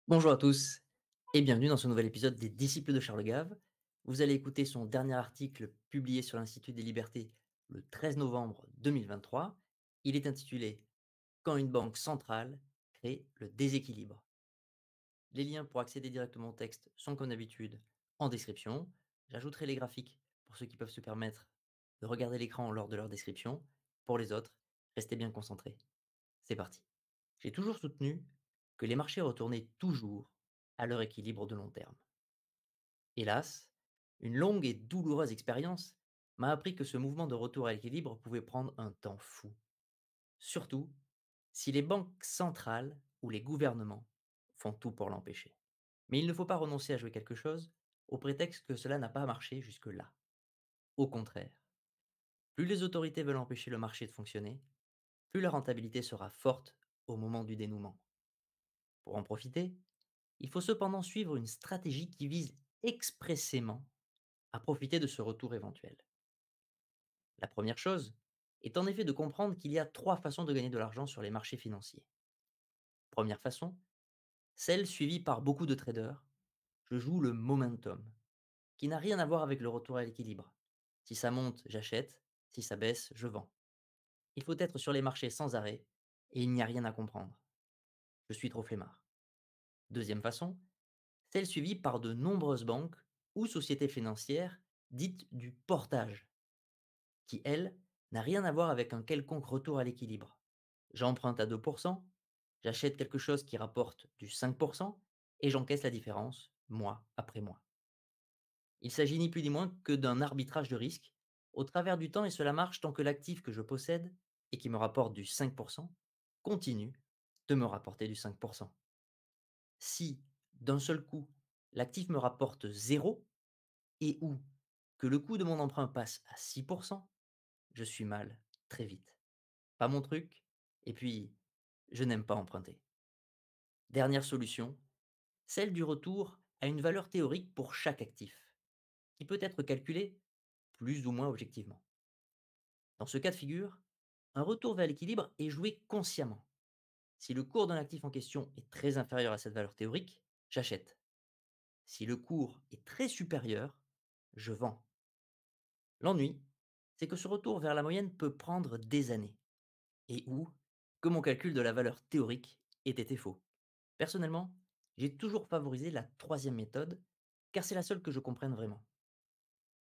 Bonjour à tous et bienvenue dans ce nouvel épisode des Disciples de Charles Gave. Vous allez écouter son dernier article publié sur l'Institut des libertés le 13 novembre 2023. Il est intitulé Quand une banque centrale crée le déséquilibre. Les liens pour accéder directement au texte sont comme d'habitude en description. J'ajouterai les graphiques pour ceux qui peuvent se permettre de regarder l'écran lors de leur description. Pour les autres, restez bien concentrés. C'est parti. J'ai toujours soutenu que les marchés retournaient toujours à leur équilibre de long terme. Hélas, une longue et douloureuse expérience m'a appris que ce mouvement de retour à l'équilibre pouvait prendre un temps fou, surtout si les banques centrales ou les gouvernements font tout pour l'empêcher. Mais il ne faut pas renoncer à jouer quelque chose au prétexte que cela n'a pas marché jusque-là. Au contraire, plus les autorités veulent empêcher le marché de fonctionner, plus la rentabilité sera forte au moment du dénouement. Pour en profiter, il faut cependant suivre une stratégie qui vise expressément à profiter de ce retour éventuel. La première chose est en effet de comprendre qu'il y a trois façons de gagner de l'argent sur les marchés financiers. Première façon, celle suivie par beaucoup de traders, je joue le momentum, qui n'a rien à voir avec le retour à l'équilibre. Si ça monte, j'achète, si ça baisse, je vends. Il faut être sur les marchés sans arrêt et il n'y a rien à comprendre. Je suis trop flemmard. Deuxième façon, celle suivie par de nombreuses banques ou sociétés financières dites du portage, qui, elle, n'a rien à voir avec un quelconque retour à l'équilibre. J'emprunte à 2%, j'achète quelque chose qui rapporte du 5% et j'encaisse la différence mois après mois. Il s'agit ni plus ni moins que d'un arbitrage de risque au travers du temps et cela marche tant que l'actif que je possède et qui me rapporte du 5% continue de me rapporter du 5%. Si, d'un seul coup, l'actif me rapporte 0 et ou que le coût de mon emprunt passe à 6%, je suis mal très vite. Pas mon truc et puis je n'aime pas emprunter. Dernière solution, celle du retour à une valeur théorique pour chaque actif, qui peut être calculée plus ou moins objectivement. Dans ce cas de figure, un retour vers l'équilibre est joué consciemment. Si le cours d'un actif en question est très inférieur à cette valeur théorique, j'achète. Si le cours est très supérieur, je vends. L'ennui, c'est que ce retour vers la moyenne peut prendre des années, et ou que mon calcul de la valeur théorique ait été faux. Personnellement, j'ai toujours favorisé la troisième méthode, car c'est la seule que je comprenne vraiment.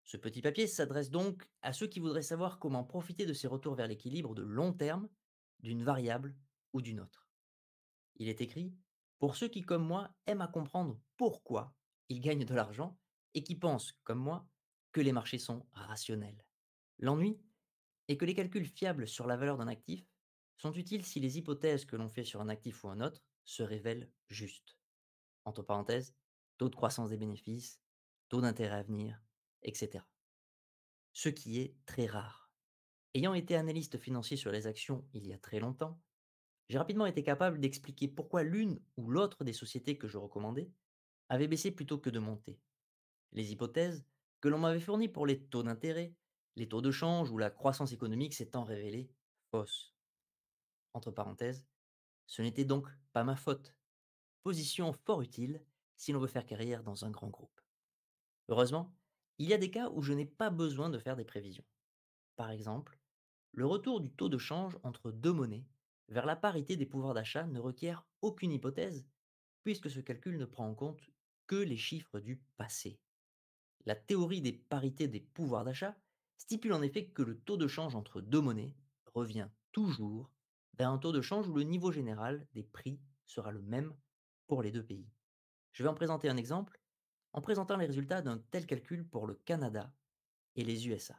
Ce petit papier s'adresse donc à ceux qui voudraient savoir comment profiter de ces retours vers l'équilibre de long terme d'une variable ou d'une autre. Il est écrit pour ceux qui, comme moi, aiment à comprendre pourquoi ils gagnent de l'argent et qui pensent, comme moi, que les marchés sont rationnels. L'ennui est que les calculs fiables sur la valeur d'un actif sont utiles si les hypothèses que l'on fait sur un actif ou un autre se révèlent justes. Entre parenthèses, taux de croissance des bénéfices, taux d'intérêt à venir, etc. Ce qui est très rare. Ayant été analyste financier sur les actions il y a très longtemps, j'ai rapidement été capable d'expliquer pourquoi l'une ou l'autre des sociétés que je recommandais avait baissé plutôt que de monter. Les hypothèses que l'on m'avait fournies pour les taux d'intérêt, les taux de change ou la croissance économique s'étant révélées fausses. Entre parenthèses, ce n'était donc pas ma faute. Position fort utile si l'on veut faire carrière dans un grand groupe. Heureusement, il y a des cas où je n'ai pas besoin de faire des prévisions. Par exemple, le retour du taux de change entre deux monnaies vers la parité des pouvoirs d'achat ne requiert aucune hypothèse, puisque ce calcul ne prend en compte que les chiffres du passé. La théorie des parités des pouvoirs d'achat stipule en effet que le taux de change entre deux monnaies revient toujours vers un taux de change où le niveau général des prix sera le même pour les deux pays. Je vais en présenter un exemple en présentant les résultats d'un tel calcul pour le Canada et les USA.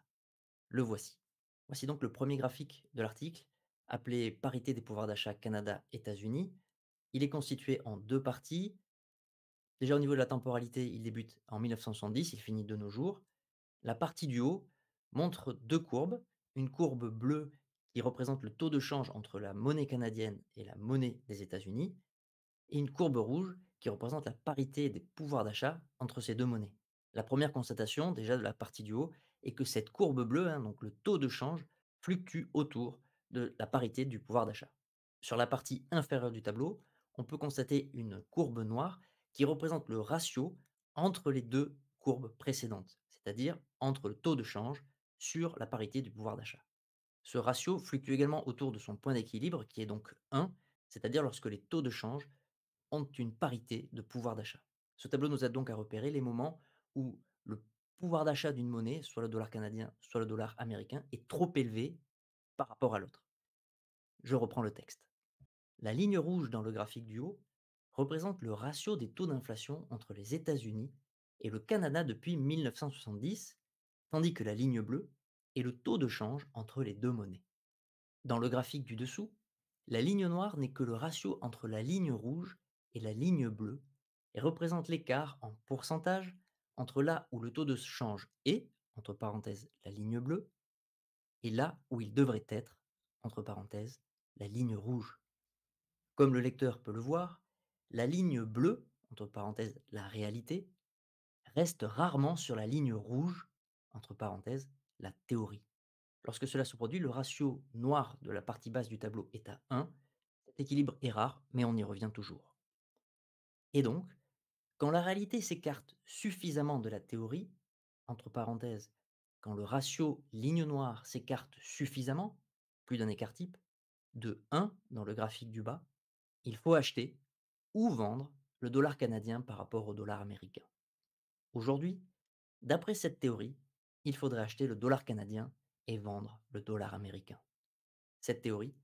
Le voici. Voici donc le premier graphique de l'article, appelé Parité des pouvoirs d'achat Canada-États-Unis. Il est constitué en deux parties. Déjà au niveau de la temporalité, il débute en 1970, il finit de nos jours. La partie du haut montre deux courbes, une courbe bleue qui représente le taux de change entre la monnaie canadienne et la monnaie des États-Unis, et une courbe rouge qui représente la parité des pouvoirs d'achat entre ces deux monnaies. La première constatation, déjà de la partie du haut, est que cette courbe bleue, hein, donc le taux de change, fluctue autour de la parité du pouvoir d'achat. Sur la partie inférieure du tableau, on peut constater une courbe noire qui représente le ratio entre les deux courbes précédentes, c'est-à-dire entre le taux de change sur la parité du pouvoir d'achat. Ce ratio fluctue également autour de son point d'équilibre qui est donc 1, c'est-à-dire lorsque les taux de change ont une parité de pouvoir d'achat. Ce tableau nous aide donc à repérer les moments où le pouvoir d'achat d'une monnaie, soit le dollar canadien, soit le dollar américain, est trop élevé par rapport à l'autre. Je reprends le texte. La ligne rouge dans le graphique du haut représente le ratio des taux d'inflation entre les États-Unis et le Canada depuis 1970, tandis que la ligne bleue est le taux de change entre les deux monnaies. Dans le graphique du dessous, la ligne noire n'est que le ratio entre la ligne rouge et la ligne bleue et représente l'écart en pourcentage entre là où le taux de change est, entre parenthèses la ligne bleue, et là où il devrait être, entre parenthèses la ligne rouge. Comme le lecteur peut le voir, la ligne bleue, entre parenthèses la réalité, reste rarement sur la ligne rouge, entre parenthèses la théorie. Lorsque cela se produit, le ratio noir de la partie basse du tableau est à 1. Cet équilibre est rare, mais on y revient toujours. Et donc, quand la réalité s'écarte suffisamment de la théorie, entre parenthèses, quand le ratio ligne noire s'écarte suffisamment, plus d'un écart type, de 1 dans le graphique du bas, il faut acheter ou vendre le dollar canadien par rapport au dollar américain. Aujourd'hui, d'après cette théorie, il faudrait acheter le dollar canadien et vendre le dollar américain. Cette théorie,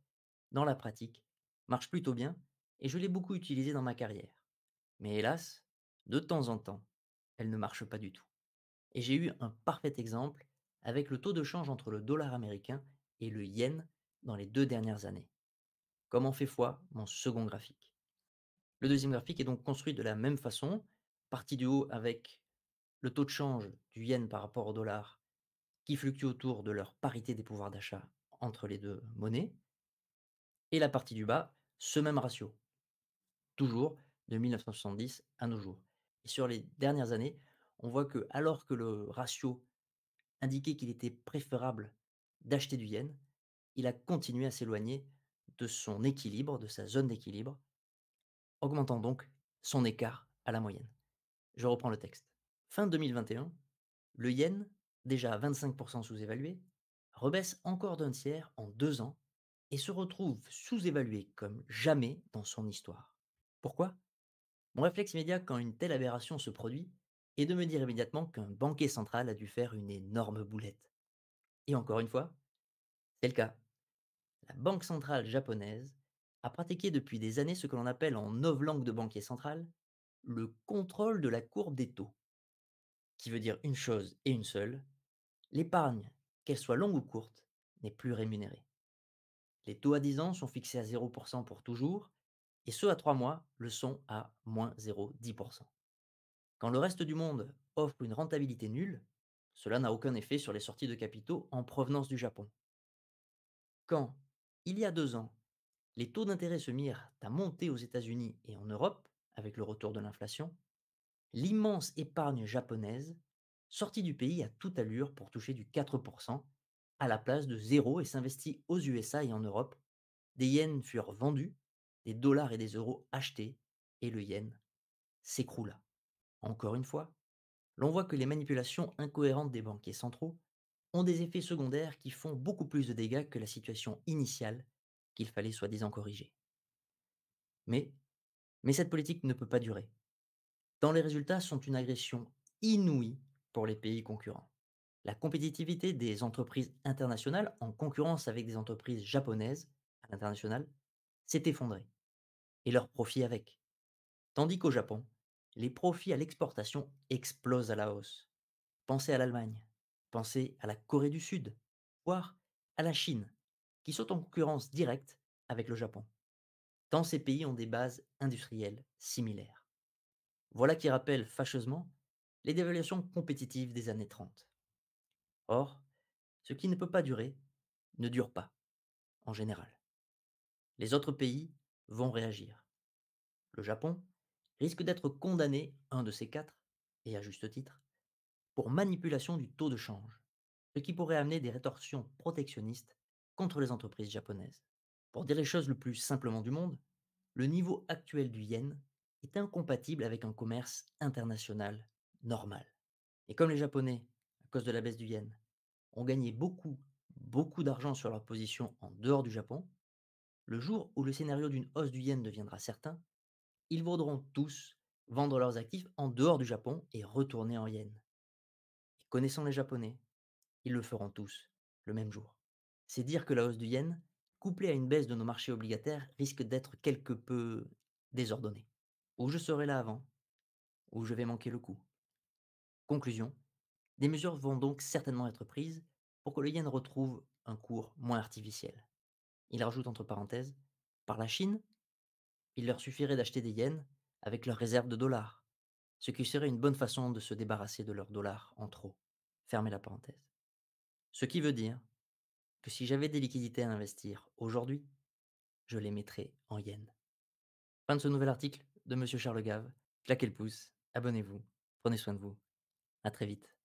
dans la pratique, marche plutôt bien et je l'ai beaucoup utilisée dans ma carrière. Mais hélas, de temps en temps, elle ne marche pas du tout. Et j'ai eu un parfait exemple avec le taux de change entre le dollar américain et le yen dans les 2 dernières années. Comme en fait foi mon second graphique. Le deuxième graphique est donc construit de la même façon, partie du haut avec le taux de change du yen par rapport au dollar qui fluctue autour de leur parité des pouvoirs d'achat entre les deux monnaies, et la partie du bas, ce même ratio, toujours de 1970 à nos jours. Et sur les dernières années, on voit que alors que le ratio indiquait qu'il était préférable d'acheter du yen, il a continué à s'éloigner de son équilibre, de sa zone d'équilibre, augmentant donc son écart à la moyenne. Je reprends le texte. Fin 2021, le yen, déjà à 25% sous-évalué, rebaisse encore d'un tiers en 2 ans et se retrouve sous-évalué comme jamais dans son histoire. Pourquoi? Mon réflexe immédiat quand une telle aberration se produit est de me dire immédiatement qu'un banquier central a dû faire une énorme boulette. Et encore une fois, c'est le cas. La banque centrale japonaise a pratiqué depuis des années ce que l'on appelle en novlangue de banquier central le contrôle de la courbe des taux, qui veut dire une chose et une seule: l'épargne, qu'elle soit longue ou courte, n'est plus rémunérée. Les taux à 10 ans sont fixés à 0% pour toujours, et ceux à 3 mois le sont à moins 0,10%. Quand le reste du monde offre une rentabilité nulle, cela n'a aucun effet sur les sorties de capitaux en provenance du Japon. Quand, il y a 2 ans, les taux d'intérêt se mirent à monter aux États-Unis et en Europe, avec le retour de l'inflation, l'immense épargne japonaise sortit du pays à toute allure pour toucher du 4% à la place de zéro et s'investit aux USA et en Europe. Des yens furent vendus, des dollars et des euros achetés, et le yen s'écroula. Encore une fois, l'on voit que les manipulations incohérentes des banquiers centraux ont des effets secondaires qui font beaucoup plus de dégâts que la situation initiale qu'il fallait soi-disant corriger. Mais, mais cette politique ne peut pas durer, tant les résultats sont une agression inouïe pour les pays concurrents. La compétitivité des entreprises internationales en concurrence avec des entreprises japonaises à l'international s'est effondrée, et leurs profits avec. Tandis qu'au Japon, les profits à l'exportation explosent à la hausse. Pensez à l'Allemagne, pensez à la Corée du Sud, voire à la Chine, qui sont en concurrence directe avec le Japon, tant ces pays ont des bases industrielles similaires. Voilà qui rappelle fâcheusement les dévaluations compétitives des années 30. Or, ce qui ne peut pas durer ne dure pas, en général. Les autres pays vont réagir. Le Japon risque d'être condamné, un de ces quatre, et à juste titre, pour manipulation du taux de change, ce qui pourrait amener des rétorsions protectionnistes contre les entreprises japonaises. Pour dire les choses le plus simplement du monde, Le niveau actuel du yen est incompatible avec un commerce international normal. Et comme les Japonais, à cause de la baisse du yen, ont gagné beaucoup, beaucoup d'argent sur leur position en dehors du Japon, le jour où le scénario d'une hausse du yen deviendra certain, ils voudront tous vendre leurs actifs en dehors du Japon et retourner en yen. Et connaissant les Japonais, ils le feront tous, le même jour. C'est dire que la hausse du yen, couplée à une baisse de nos marchés obligataires, risque d'être quelque peu désordonnée. Ou je serai là avant, ou je vais manquer le coup. Conclusion, des mesures vont donc certainement être prises pour que le yen retrouve un cours moins artificiel. Il rajoute entre parenthèses, par la Chine, il leur suffirait d'acheter des yens avec leurs réserves de dollars, ce qui serait une bonne façon de se débarrasser de leurs dollars en trop. Fermez la parenthèse. Ce qui veut dire que si j'avais des liquidités à investir aujourd'hui, je les mettrais en yens. Fin de ce nouvel article de Monsieur Charles Gave. Claquez le pouce, abonnez-vous, prenez soin de vous. À très vite.